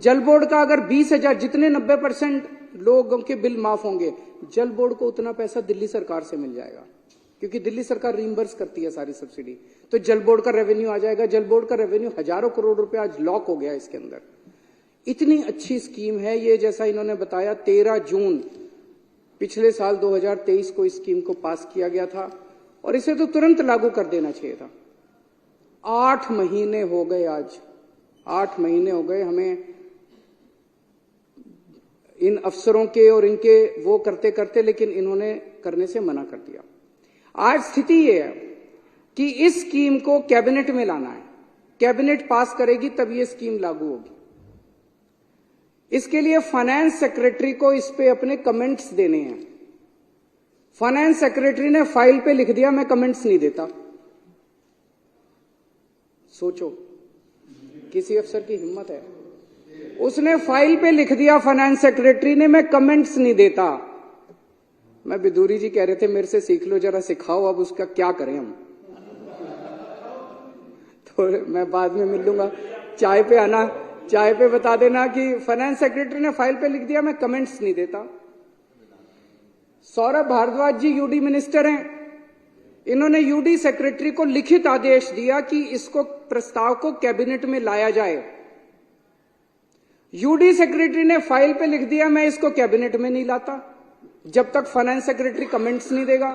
जल बोर्ड का अगर 20,000 जितने 90% लोगों के बिल माफ होंगे, जल बोर्ड को उतना पैसा दिल्ली सरकार से मिल जाएगा, क्योंकि दिल्ली सरकार रिइंबर्स करती है सारी सब्सिडी। तो जल बोर्ड का रेवेन्यू आ जाएगा। जल बोर्ड का रेवेन्यू हजारों करोड़ रुपए आज लॉक हो गया इसके अंदर। इतनी अच्छी स्कीम है ये। जैसा इन्होंने बताया 13 जून पिछले साल 2023 को इस स्कीम को पास किया गया था और इसे तो तुरंत लागू कर देना चाहिए था। 8 महीने हो गए, आज 8 महीने हो गए हमें इन अफसरों के और इनके वो करते करते, लेकिन इन्होंने करने से मना कर दिया। आज स्थिति ये है कि इस स्कीम को कैबिनेट में लाना है, कैबिनेट पास करेगी तब ये स्कीम लागू होगी। इसके लिए फाइनेंस सेक्रेटरी को इस पे अपने कमेंट्स देने हैं। फाइनेंस सेक्रेटरी ने फाइल पे लिख दिया मैं कमेंट्स नहीं देता। सोचो किसी अफसर की हिम्मत है, उसने फाइल पे लिख दिया फाइनेंस सेक्रेटरी ने मैं कमेंट्स नहीं देता। मैं बिदूरी जी कह रहे थे मेरे से सीख लो, जरा सिखाओ अब उसका क्या करें हम। तो मैं बाद में मिल लूंगा, चाय पे आना, चाय पे बता देना कि फाइनेंस सेक्रेटरी ने फाइल पे लिख दिया मैं कमेंट्स नहीं देता। सौरभ भारद्वाज जी यूडी मिनिस्टर हैं, इन्होंने यूडी सेक्रेटरी को लिखित आदेश दिया कि इसको प्रस्ताव को कैबिनेट में लाया जाए। यूडी सेक्रेटरी ने फाइल पे लिख दिया मैं इसको कैबिनेट में नहीं लाता जब तक फाइनेंस सेक्रेटरी कमेंट्स नहीं देगा।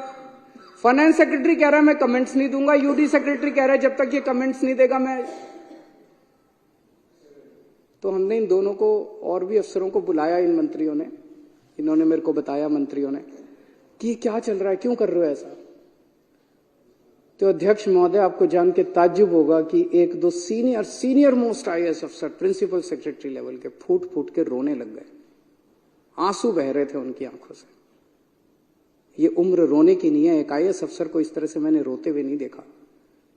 फाइनेंस सेक्रेटरी कह रहा है मैं कमेंट्स नहीं दूंगा, यूडी सेक्रेटरी कह रहा है जब तक ये कमेंट्स नहीं देगा मैं। तो हमने इन दोनों को और भी अफसरों को बुलाया, इन मंत्रियों ने, इन्होंने मेरे को बताया मंत्रियों ने कि क्या चल रहा है, क्यों कर रहे हो ऐसा। तो अध्यक्ष महोदय आपको जान के ताज्जुब होगा कि एक दो सीनियर मोस्ट आईएएस अफसर प्रिंसिपल सेक्रेटरी लेवल के फूट फूट के रोने लग गए, आंसू बह रहे थे उनकी आंखों से। ये उम्र रोने की नहीं है, एक आईएएस अफसर को इस तरह से मैंने रोते हुए नहीं देखा।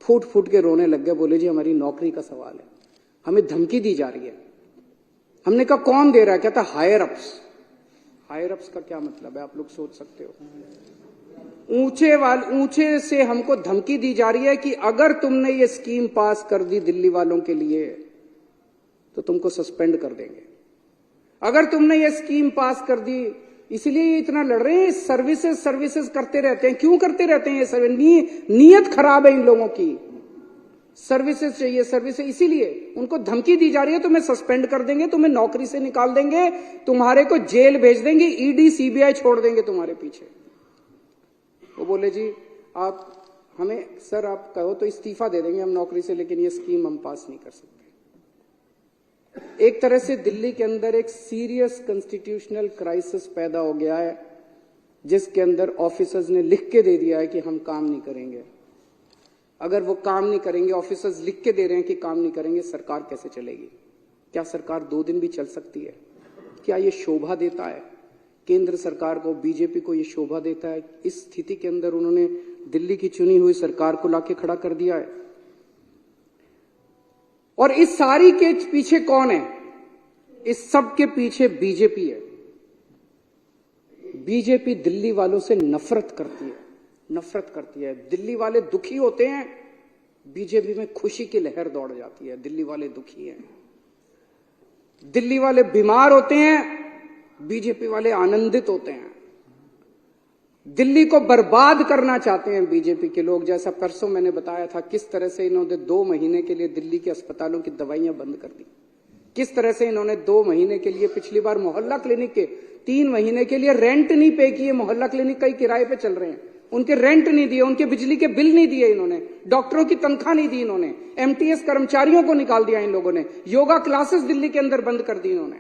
फूट फूट के रोने लग गए, बोले जी हमारी नौकरी का सवाल है, हमें धमकी दी जा रही है। हमने कहा कौन दे रहा है? कहता हायर अप्स। हायर अप्स का क्या मतलब है आप लोग सोच सकते हो। ऊंचे से हमको धमकी दी जा रही है कि अगर तुमने ये स्कीम पास कर दी दिल्ली वालों के लिए तो तुमको सस्पेंड कर देंगे। अगर तुमने ये स्कीम पास कर दी, इसलिए ये इतना लड़ रहे हैं। सर्विसेज करते रहते हैं। क्यों करते रहते हैं ये? नीयत खराब है इन लोगों की। सर्विसेज चाहिए, सर्विसेज, इसीलिए उनको धमकी दी जा रही है तुम्हें सस्पेंड कर देंगे, तुम्हें नौकरी से निकाल देंगे, तुम्हारे को जेल भेज देंगे, ईडी सीबीआई छोड़ देंगे तुम्हारे पीछे। वो बोले जी आप हमें, सर आप कहो तो इस्तीफा दे देंगे हम नौकरी से, लेकिन ये स्कीम हम पास नहीं कर सकते। एक तरह से दिल्ली के अंदर एक सीरियस कॉन्स्टिट्यूशनल क्राइसिस पैदा हो गया है, जिसके अंदर ऑफिसर्स ने लिख के दे दिया है कि हम काम नहीं करेंगे। अगर वो काम नहीं करेंगे, ऑफिसर्स लिख के दे रहे हैं कि काम नहीं करेंगे, सरकार कैसे चलेगी? क्या सरकार 2 दिन भी चल सकती है? क्या ये शोभा देता है केंद्र सरकार को, बीजेपी को? ये शोभा देता है? इस स्थिति के अंदर उन्होंने दिल्ली की चुनी हुई सरकार को लाके खड़ा कर दिया है। और इस सारी के पीछे कौन है? इस सब के पीछे बीजेपी है। बीजेपी दिल्ली वालों से नफरत करती है, नफरत करती है। दिल्ली वाले दुखी होते हैं, बीजेपी में खुशी की लहर दौड़ जाती है। दिल्ली वाले दुखी हैं, दिल्ली वाले बीमार होते हैं, बीजेपी वाले आनंदित होते हैं। दिल्ली को बर्बाद करना चाहते हैं बीजेपी के लोग। जैसा परसों मैंने बताया था किस तरह से इन्होंने 2 महीने के लिए दिल्ली के अस्पतालों की दवाइयां बंद कर दी, किस तरह से इन्होंने 2 महीने के लिए, पिछली बार मोहल्ला क्लिनिक के 3 महीने के लिए रेंट नहीं पे किए। मोहल्ला क्लिनिक कई किराए पे चल रहे हैं, उनके रेंट नहीं दिए, उनके बिजली के बिल नहीं दिए इन्होंने, डॉक्टरों की तनख्वाह नहीं दी इन्होंने, एमटीएस कर्मचारियों को निकाल दिया इन लोगों ने, योगा क्लासेस दिल्ली के अंदर बंद कर दी इन्होंने।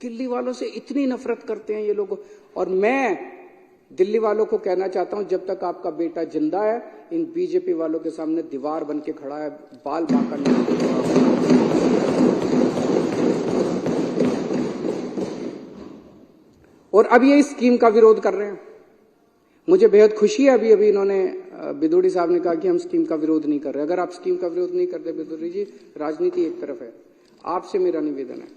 दिल्ली वालों से इतनी नफरत करते हैं ये लोग। और मैं दिल्ली वालों को कहना चाहता हूं, जब तक आपका बेटा जिंदा है, इन बीजेपी वालों के सामने दीवार बन के खड़ा है, बाल बांका नहीं। और अब ये इस स्कीम का विरोध कर रहे हैं। मुझे बेहद खुशी है, अभी इन्होंने बिदूड़ी साहब ने कहा कि हम स्कीम का विरोध नहीं कर रहे। अगर आप स्कीम का विरोध नहीं करते बिदूड़ी जी, राजनीति एक तरफ है। आपसे मेरा निवेदन है,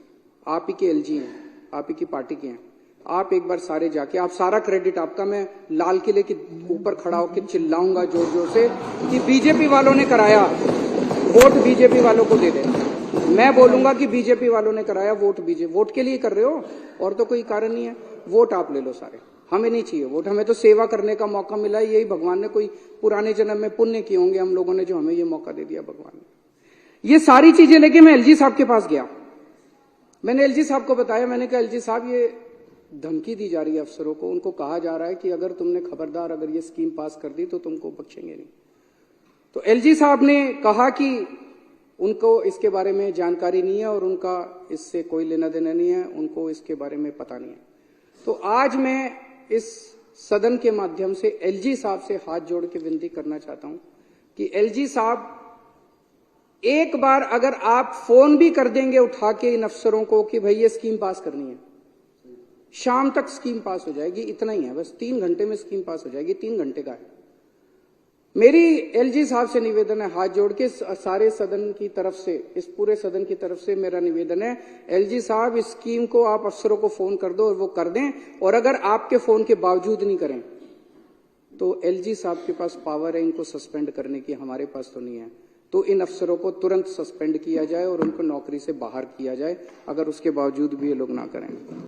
आप ही के एलजी हैं, आप ही की पार्टी के हैं, आप एक बार सारे जाके, आप सारा क्रेडिट आपका, मैं लाल किले के ऊपर खड़ा होकर चिल्लाऊंगा जोर जोर से कि बीजेपी वालों ने कराया, वोट बीजेपी वालों को दे देना। मैं बोलूंगा कि बीजेपी वालों ने कराया, वोट के लिए कर रहे हो, और तो कोई कारण नहीं है। वोट आप ले लो सारे, हमें नहीं चाहिए वोट, हमें तो सेवा करने का मौका मिला है। यही भगवान ने कोई पुराने जन्म में पुण्य किए होंगे हम लोगों ने, जो हमें ये मौका दे दिया भगवान ने। ये सारी चीजें लेके मैं एलजी साहब के पास गया। मैंने एलजी साहब को बताया, मैंने कहा एलजी साहब ये धमकी दी जा रही है अफसरों को, उनको कहा जा रहा है कि अगर तुमने खबरदार अगर ये स्कीम पास कर दी तो तुमको बख्शेंगे नहीं। तो एलजी साहब ने कहा कि उनको इसके बारे में जानकारी नहीं है और उनका इससे कोई लेना देना नहीं है, उनको इसके बारे में पता नहीं है। तो आज मैं इस सदन के माध्यम से एलजी साहब से हाथ जोड़ के विनती करना चाहता हूं कि एलजी साहब, एक बार अगर आप फोन भी कर देंगे उठा के इन अफसरों को कि भाई ये स्कीम पास करनी है, शाम तक स्कीम पास हो जाएगी, इतना ही है बस, 3 घंटे में स्कीम पास हो जाएगी, 3 घंटे का है। मेरी एलजी साहब से निवेदन है, हाथ जोड़ के सारे सदन की तरफ से, इस पूरे सदन की तरफ से मेरा निवेदन है, एलजी साहब इस स्कीम को आप अफसरों को फोन कर दो और वो कर दें, और अगर आपके फोन के बावजूद नहीं करें तो एलजी साहब के पास पावर है इनको सस्पेंड करने की, हमारे पास तो नहीं है। तो इन अफसरों को तुरंत सस्पेंड किया जाए और उनको नौकरी से बाहर किया जाए, अगर उसके बावजूद भी ये लोग ना करें।